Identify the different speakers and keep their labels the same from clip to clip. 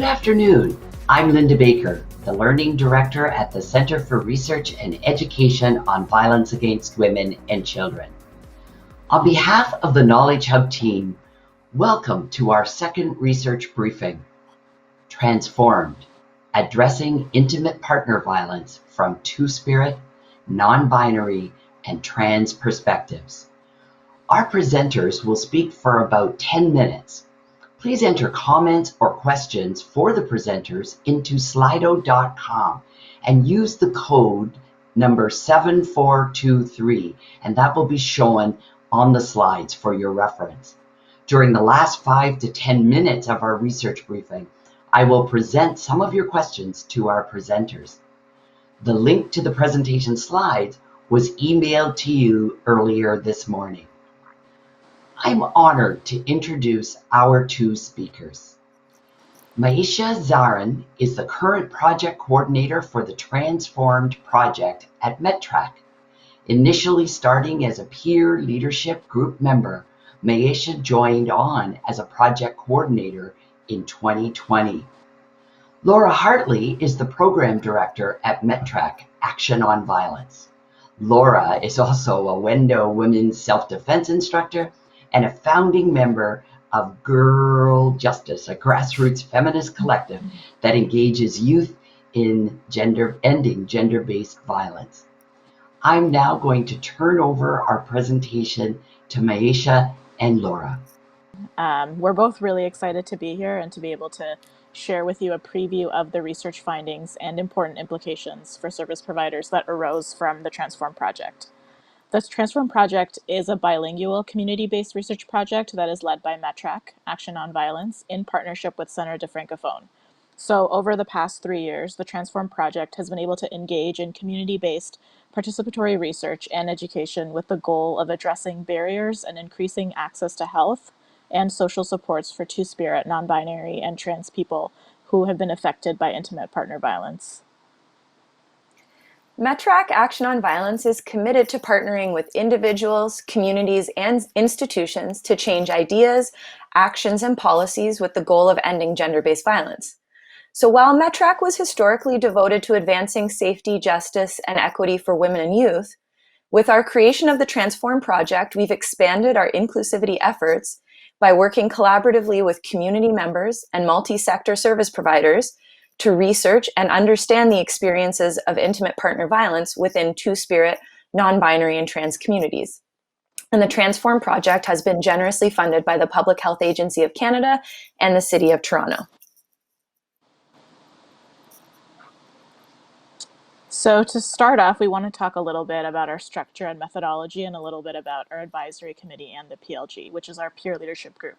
Speaker 1: Good afternoon. I'm Linda Baker, the Learning Director at the Center for Research and Education on Violence Against Women and Children. On behalf of the Knowledge Hub team, welcome to our second research briefing, TransFormed, Addressing Intimate Partner Violence from Two-Spirit, Non-Binary, and Trans Perspectives. Our presenters will speak for about 10 minutes. Please enter comments or questions for the presenters into slido.com and use the code number 7423, and that will be shown on the slides for your reference. During the last 5 to 10 minutes of our research briefing, I will present some of your questions to our presenters. The link to the presentation slides was emailed to you earlier this morning. I'm honored to introduce our two speakers. Maisha Zarin is the current project coordinator for the TransFormed project at MedTrack. Initially starting as a peer leadership group member, Maisha joined on as a project coordinator in 2020. Laura Hartley is the program director at MedTrack Action on Violence. Laura is also a Wendo Women's Self-Defense instructor and a founding member of Girl Justice, a grassroots feminist collective that engages youth in ending gender-based violence. I'm now going to turn over our presentation to Maisha and Laura.
Speaker 2: We're both really excited to be here and to be able to share with you a preview of the research findings and important implications for service providers that arose from the TransFormed project. The TransFormed project is a bilingual community-based research project that is led by MedTrack, Action on Violence, in partnership with Centre de Francophone. So over the past 3 years, the TransFormed project has been able to engage in community-based participatory research and education with the goal of addressing barriers and increasing access to health and social supports for two-spirit, non-binary, and trans people who have been affected by intimate partner violence.
Speaker 3: MedTrack Action on Violence is committed to partnering with individuals, communities, and institutions to change ideas, actions, and policies with the goal of ending gender-based violence. So while MedTrack was historically devoted to advancing safety, justice, and equity for women and youth, with our creation of the TransFormed project, we've expanded our inclusivity efforts by working collaboratively with community members and multi-sector service providers to research and understand the experiences of intimate partner violence within two-spirit, non-binary, and trans communities. And the TransFormed project has been generously funded by the Public Health Agency of Canada and the City of Toronto.
Speaker 2: So to start off, we want to talk a little bit about our structure and methodology and a little bit about our advisory committee and the PLG, which is our peer leadership group.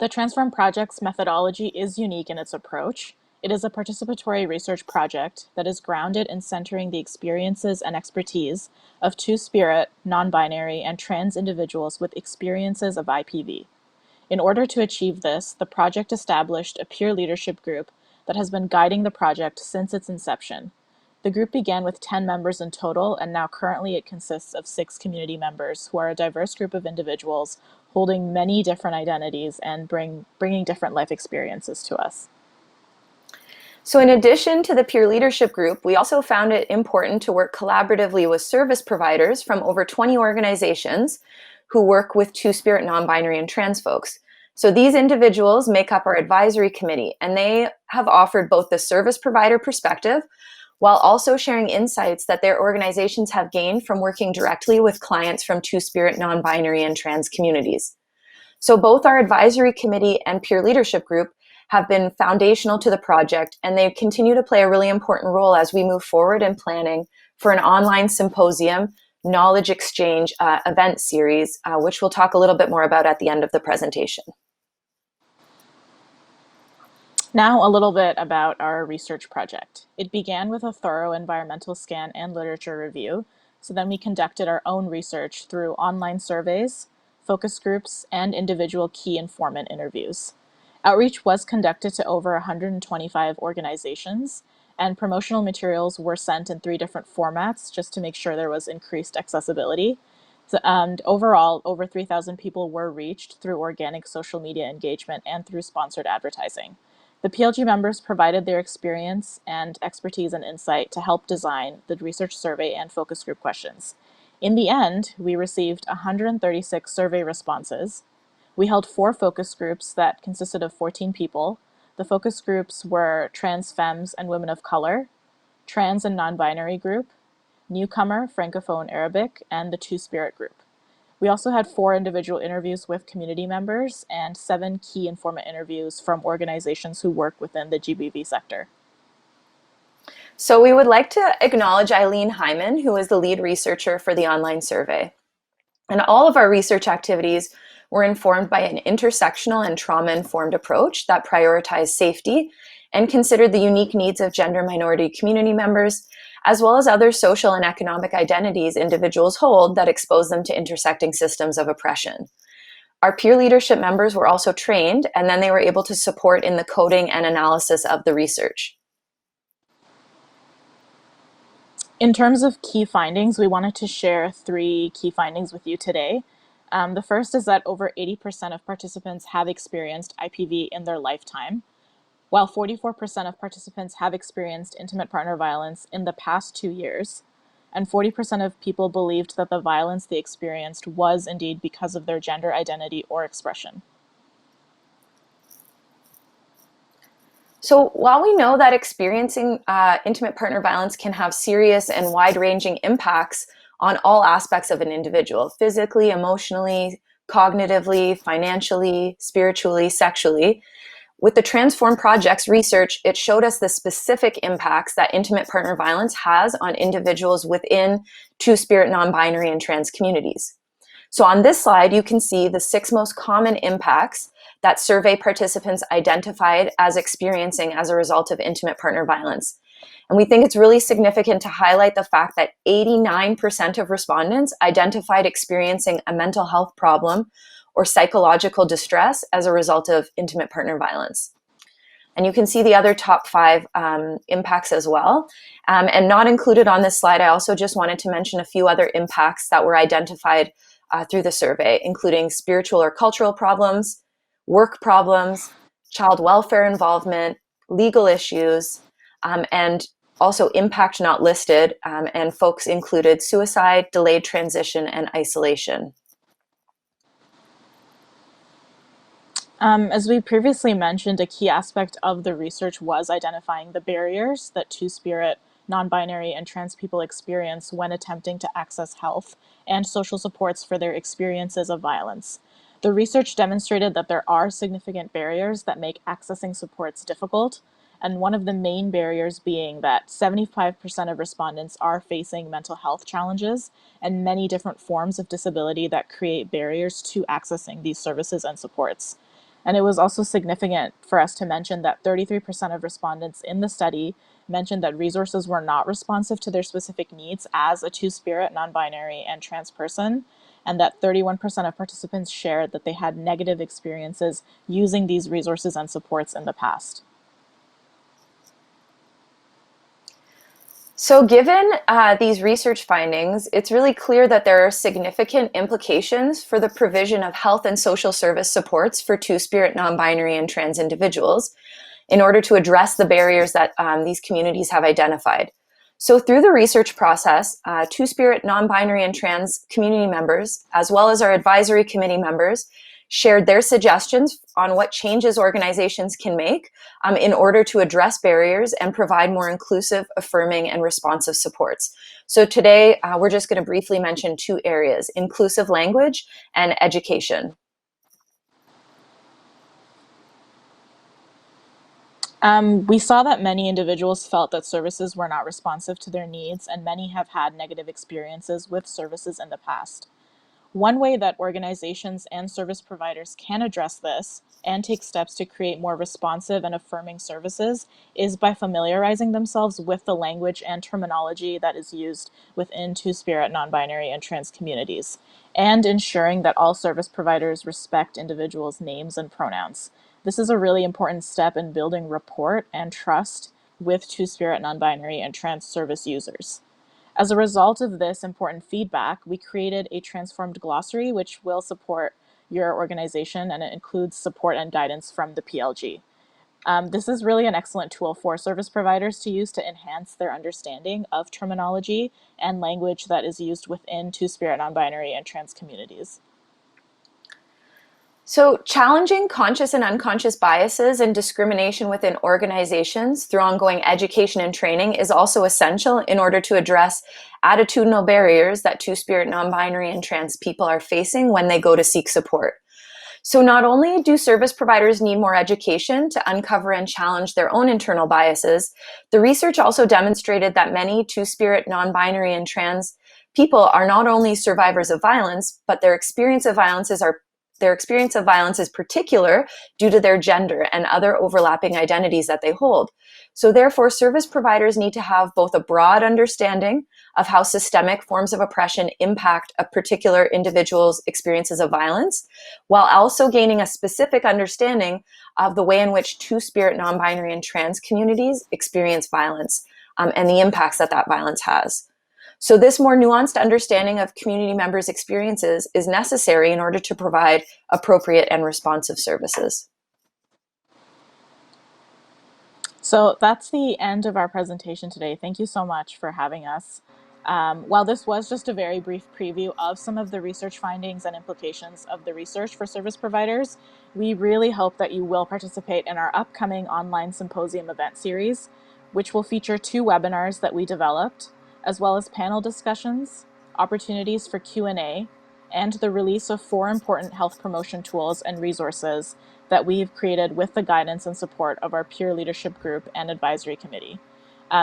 Speaker 2: The TransFormed project's methodology is unique in its approach. It is a participatory research project that is grounded in centering the experiences and expertise of two-spirit, non-binary, and trans individuals with experiences of IPV. In order to achieve this, the project established a peer leadership group that has been guiding the project since its inception. The group began with 10 members in total, and now currently it consists of 6 community members who are a diverse group of individuals holding many different identities and bringing different life experiences to us.
Speaker 3: So in addition to the peer leadership group, we also found it important to work collaboratively with service providers from over 20 organizations who work with two-spirit, non-binary, and trans folks. So these individuals make up our advisory committee, and they have offered both the service provider perspective while also sharing insights that their organizations have gained from working directly with clients from two-spirit, non-binary, and trans communities. So both our advisory committee and peer leadership group have been foundational to the project, and they continue to play a really important role as we move forward in planning for an online symposium, knowledge exchange event series, which we'll talk a little bit more about at the end of the presentation.
Speaker 2: Now a little bit about our research project. It began with a thorough environmental scan and literature review, so then we conducted our own research through online surveys, focus groups, and individual key informant interviews. Outreach was conducted to over 125 organizations, and promotional materials were sent in 3 different formats just to make sure there was increased accessibility. So, and overall, over 3,000 people were reached through organic social media engagement and through sponsored advertising. The PLG members provided their experience and expertise and insight to help design the research survey and focus group questions. In the end, we received 136 survey responses. We held 4 focus groups that consisted of 14 people. The focus groups were trans femmes and women of color, trans and non-binary group, newcomer, francophone Arabic, and the Two-Spirit group. We also had 4 individual interviews with community members and 7 key informant interviews from organizations who work within the GBV sector.
Speaker 3: So we would like to acknowledge Eileen Hyman, who is the lead researcher for the online survey. And all of our research activities were informed by an intersectional and trauma-informed approach that prioritized safety and considered the unique needs of gender minority community members, as well as other social and economic identities individuals hold that expose them to intersecting systems of oppression. Our peer leadership members were also trained, and then they were able to support in the coding and analysis of the research.
Speaker 2: In terms of key findings, we wanted to share 3 key findings with you today. The first is that over 80% of participants have experienced IPV in their lifetime, while 44% of participants have experienced intimate partner violence in the past 2 years, and 40% of people believed that the violence they experienced was indeed because of their gender identity or expression.
Speaker 3: So while we know that experiencing intimate partner violence can have serious and wide-ranging impacts on all aspects of an individual, physically, emotionally, cognitively, financially, spiritually, sexually, with the TransFormed project's research, it showed us the specific impacts that intimate partner violence has on individuals within Two-Spirit, non-binary, and trans communities. So on this slide, you can see the 6 most common impacts that survey participants identified as experiencing as a result of intimate partner violence. And we think it's really significant to highlight the fact that 89% of respondents identified experiencing a mental health problem or psychological distress as a result of intimate partner violence. And you can see the other top 5 impacts as well. And not included on this slide, I also just wanted to mention a few other impacts that were identified through the survey, including spiritual or cultural problems, work problems, child welfare involvement, legal issues, and also impact not listed, and folks included suicide, delayed transition, and isolation.
Speaker 2: As we previously mentioned, a key aspect of the research was identifying the barriers that Two-Spirit, non-binary, and trans people experience when attempting to access health and social supports for their experiences of violence. The research demonstrated that there are significant barriers that make accessing supports difficult, and one of the main barriers being that 75% of respondents are facing mental health challenges and many different forms of disability that create barriers to accessing these services and supports. And it was also significant for us to mention that 33% of respondents in the study mentioned that resources were not responsive to their specific needs as a Two-Spirit, non-binary, and trans person, and that 31% of participants shared that they had negative experiences using these resources and supports in the past.
Speaker 3: So given these research findings, it's really clear that there are significant implications for the provision of health and social service supports for Two-Spirit, non-binary, and trans individuals in order to address the barriers that these communities have identified. So through the research process, Two-Spirit, non-binary, and trans community members, as well as our advisory committee members, shared their suggestions on what changes organizations can make in order to address barriers and provide more inclusive, affirming, and responsive supports. So today, we're just going to briefly mention 2 areas: inclusive language and education.
Speaker 2: We saw that many individuals felt that services were not responsive to their needs, and many have had negative experiences with services in the past. One way that organizations and service providers can address this and take steps to create more responsive and affirming services is by familiarizing themselves with the language and terminology that is used within Two-Spirit, non-binary, and trans communities, and ensuring that all service providers respect individuals' names and pronouns. This is a really important step in building rapport and trust with Two-Spirit, non-binary, and trans service users. As a result of this important feedback, we created a transformed glossary, which will support your organization, and it includes support and guidance from the PLG. This is really an excellent tool for service providers to use to enhance their understanding of terminology and language that is used within Two-Spirit, non-binary, and trans communities.
Speaker 3: So challenging conscious and unconscious biases and discrimination within organizations through ongoing education and training is also essential in order to address attitudinal barriers that Two-Spirit, non-binary, and trans people are facing when they go to seek support. So not only do service providers need more education to uncover and challenge their own internal biases, the research also demonstrated that many Two-Spirit, non-binary, and trans people are not only survivors of violence, but their experience of violence is particular due to their gender and other overlapping identities that they hold. So therefore, service providers need to have both a broad understanding of how systemic forms of oppression impact a particular individual's experiences of violence, while also gaining a specific understanding of the way in which Two-Spirit, non-binary, and trans communities experience violence, and the impacts that that violence has. So this more nuanced understanding of community members' experiences is necessary in order to provide appropriate and responsive services.
Speaker 2: So that's the end of our presentation today. Thank you so much for having us. While this was just a very brief preview of some of the research findings and implications of the research for service providers, we really hope that you will participate in our upcoming online symposium event series, which will feature 2 webinars that we developed, as well as panel discussions, opportunities for Q&A, and the release of 4 important health promotion tools and resources that we've created with the guidance and support of our peer leadership group and advisory committee.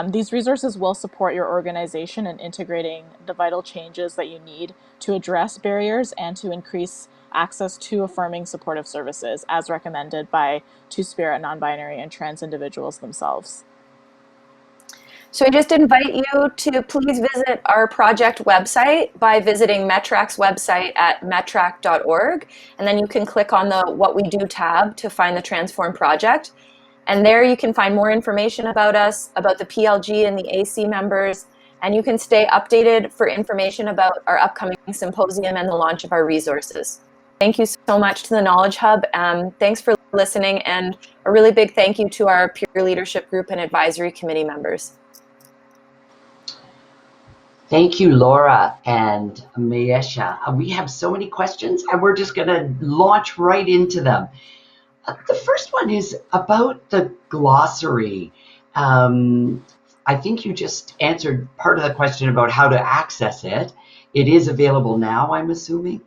Speaker 2: These resources will support your organization in integrating the vital changes that you need to address barriers and to increase access to affirming supportive services as recommended by Two-Spirit, non-binary, and trans individuals themselves.
Speaker 3: So I just invite you to please visit our project website by visiting METRAC's website at metrac.org, and then you can click on the What We Do tab to find the TransFormed project. And there you can find more information about us, about the PLG and the AC members, and you can stay updated for information about our upcoming symposium and the launch of our resources. Thank you so much to the Knowledge Hub. Thanks for listening, and a really big thank you to our peer leadership group and advisory committee members.
Speaker 1: Thank you, Laura and Mayesha. We have so many questions, and we're just going to launch right into them. The first one is about the glossary. I think you just answered part of the question about how to access it. It is available now, I'm assuming.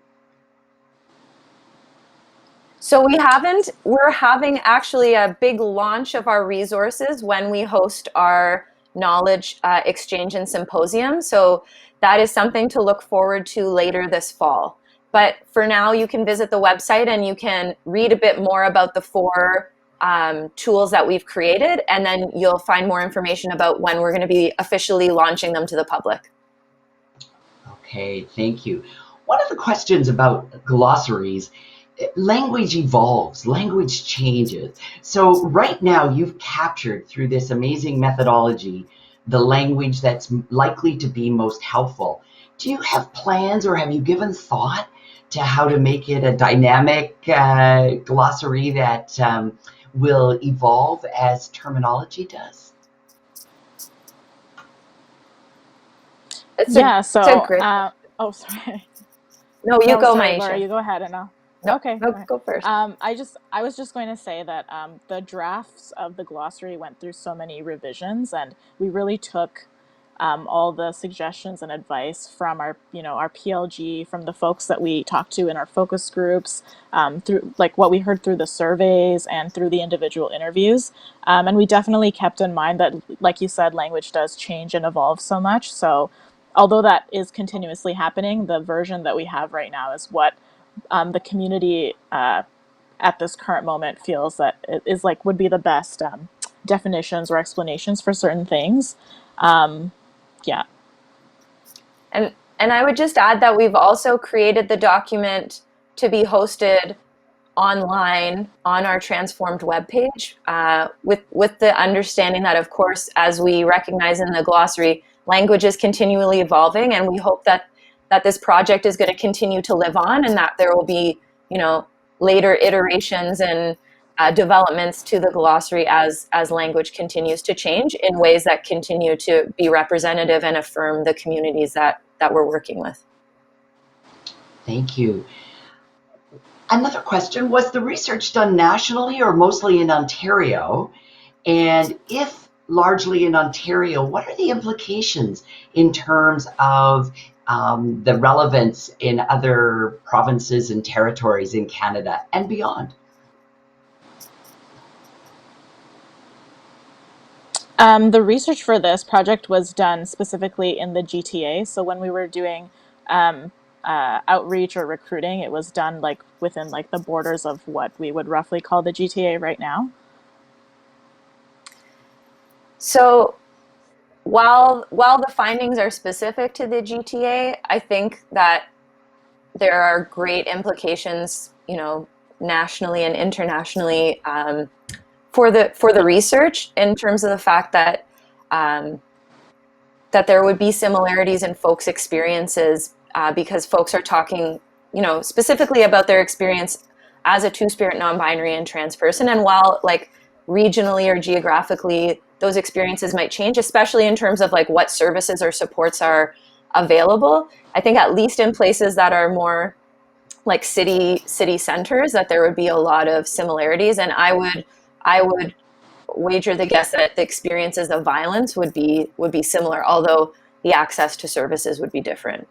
Speaker 3: So we're having actually a big launch of our resources when we host our knowledge exchange and symposium. So that is something to look forward to later this fall. But for now, you can visit the website and you can read a bit more about the 4 tools that we've created, and then you'll find more information about when we're going to be officially launching them to the public.
Speaker 1: Okay, thank you. One of the questions about glossaries, language evolves, language changes. So right now you've captured through this amazing methodology the language that's likely to be most helpful. Do you have plans or have you given thought to how to make it a dynamic glossary that will evolve as terminology does?
Speaker 2: Oh, sorry.
Speaker 3: No, you go,
Speaker 2: sorry,
Speaker 3: Maisha.
Speaker 2: Laura, you go ahead and I'll...
Speaker 3: No,
Speaker 2: okay.
Speaker 3: no, go first.
Speaker 2: I was just going to say that the drafts of the glossary went through so many revisions, and we really took all the suggestions and advice from our PLG, from the folks that we talked to in our focus groups, through like what we heard through the surveys and through the individual interviews. And we definitely kept in mind that, like you said, language does change and evolve so much. So although that is continuously happening, the version that we have right now is what the community at this current moment feels that it is like would be the best definitions or explanations for certain things. Yeah.
Speaker 3: And I would just add that we've also created the document to be hosted online on our TransFormed webpage, with the understanding that, of course, as we recognize in the glossary, language is continually evolving, and we hope that this project is going to continue to live on, and that there will be, later iterations and developments to the glossary as language continues to change in ways that continue to be representative and affirm the communities that we're working with.
Speaker 1: Thank you. Another question, was the research done nationally or mostly in Ontario? And if largely in Ontario, what are the implications in terms of the relevance in other provinces and territories in Canada and beyond?
Speaker 2: The research for this project was done specifically in the GTA. So when we were doing outreach or recruiting, it was done like within like the borders of what we would roughly call the GTA right now.
Speaker 3: So while the findings are specific to the GTA, I think that there are great implications, nationally and internationally, for the research, in terms of the fact that that there would be similarities in folks' experiences, because folks are talking, specifically about their experience as a two-spirit, non-binary, and trans person. And while like regionally or geographically those experiences might change, especially in terms of like what services or supports are available, I think at least in places that are more like city centers, that there would be a lot of similarities. And I would wager the guess that the experiences of violence would be similar, although the access to services would be different.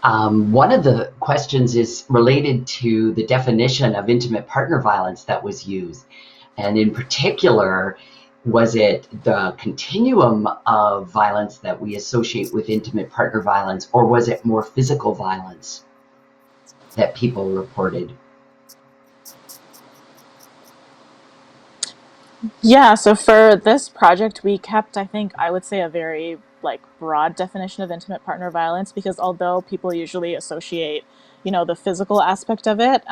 Speaker 1: One of the questions is related to the definition of intimate partner violence that was used. And in particular, was it the continuum of violence that we associate with intimate partner violence, or was it more physical violence that people reported?
Speaker 2: Yeah, so for this project, we kept, I would say, a very like broad definition of intimate partner violence, because although people usually associate, the physical aspect of it,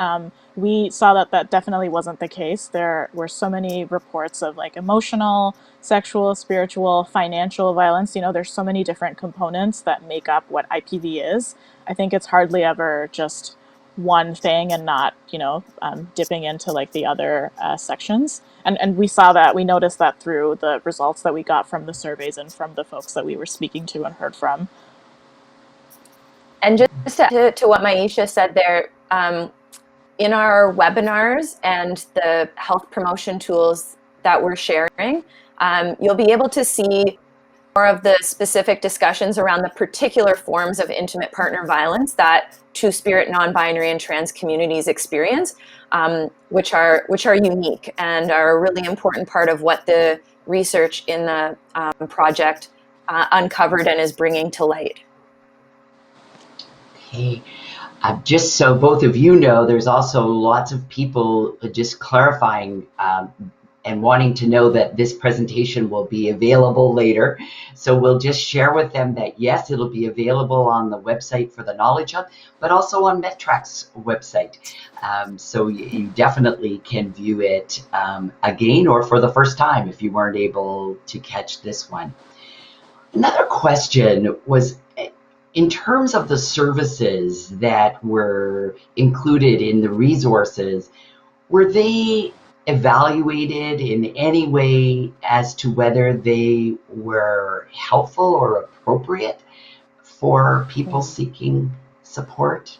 Speaker 2: we saw that that definitely wasn't the case. There were so many reports of like emotional, sexual, spiritual, financial violence. There's so many different components that make up what IPV is. I think it's hardly ever just one thing and not, dipping into like the other sections. And we noticed that through the results that we got from the surveys and from the folks that we were speaking to and heard from.
Speaker 3: And just to what Maisha said there, in our webinars and the health promotion tools that we're sharing, you'll be able to see more of the specific discussions around the particular forms of intimate partner violence that two-spirit, non-binary, and trans communities experience, which are unique and are a really important part of what the research in the project uncovered and is bringing to light.
Speaker 1: Okay. Just so both of you know, there's also lots of people just clarifying and wanting to know that this presentation will be available later. So we'll just share with them that yes, it'll be available on the website for the Knowledge Hub, but also on MedTrack's website. So you definitely can view it again or for the first time if you weren't able to catch this one. Another question was, in terms of the services that were included in the resources, were they evaluated in any way as to whether they were helpful or appropriate for people seeking support?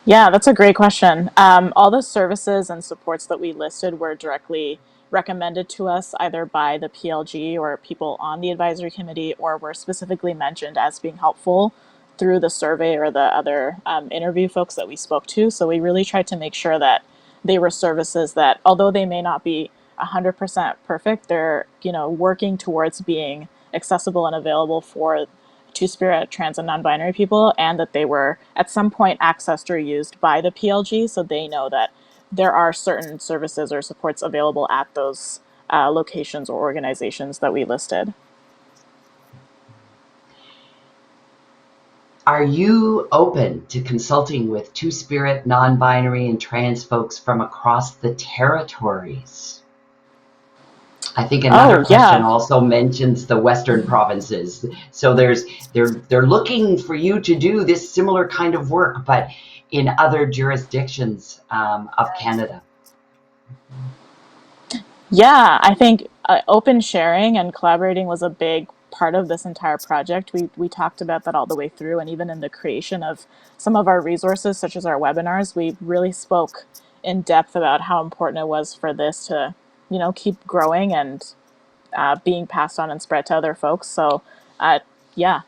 Speaker 2: Yeah, that's a great question. All the services and supports that we listed were directly recommended to us either by the PLG or people on the advisory committee, or were specifically mentioned as being helpful through the survey or the other interview folks that we spoke to. So we really tried to make sure that they were services that, although they may not be 100% perfect, they're working towards being accessible and available for two-spirit, trans, and non-binary people, and that they were at some point accessed or used by the PLG, so they know that there are certain services or supports available at those locations or organizations that we listed.
Speaker 1: Are you open to consulting with two-spirit, non-binary, and trans folks from across the territories? I think another question
Speaker 2: yeah.
Speaker 1: also mentions the Western provinces. So they're looking for you to do this similar kind of work, but in other jurisdictions of Canada.
Speaker 2: Yeah, I think open sharing and collaborating was a big part of this entire project. We talked about that all the way through, and even in the creation of some of our resources, such as our webinars, we really spoke in depth about how important it was for this to, keep growing and being passed on and spread to other folks. So, yeah,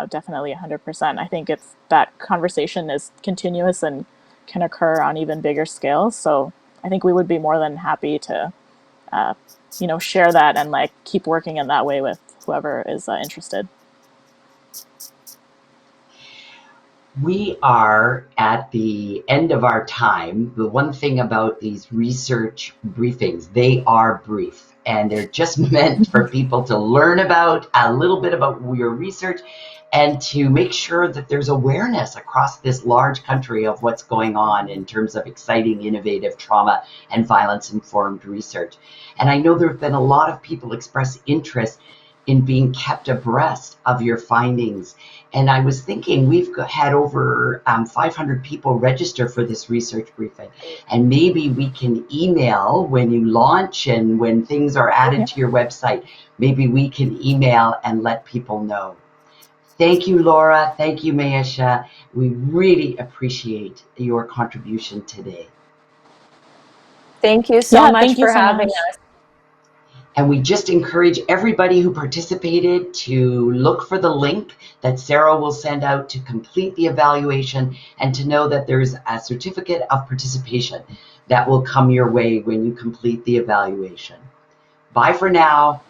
Speaker 2: definitely 100%. I think it's that conversation is continuous and can occur on even bigger scales. So, I think we would be more than happy to share that and like keep working in that way with whoever is interested.
Speaker 1: We are at the end of our time. The one thing about these research briefings, they are brief and they're just meant for people to learn about a little bit about your research and to make sure that there's awareness across this large country of what's going on in terms of exciting, innovative trauma and violence informed research. And I know there have been a lot of people express interest in being kept abreast of your findings. And I was thinking we've had over 500 people register for this research briefing. And maybe we can email when you launch and when things are added to your website, maybe we can email and let people know. Thank you, Laura. Thank you, Maisha. We really appreciate your contribution today.
Speaker 3: Thank you so
Speaker 2: Yeah,
Speaker 3: much
Speaker 2: thank you
Speaker 3: for
Speaker 2: so
Speaker 3: having
Speaker 2: much.
Speaker 3: us.
Speaker 1: And we just encourage everybody who participated to look for the link that Sarah will send out to complete the evaluation and to know that there's a certificate of participation that will come your way when you complete the evaluation. Bye for now.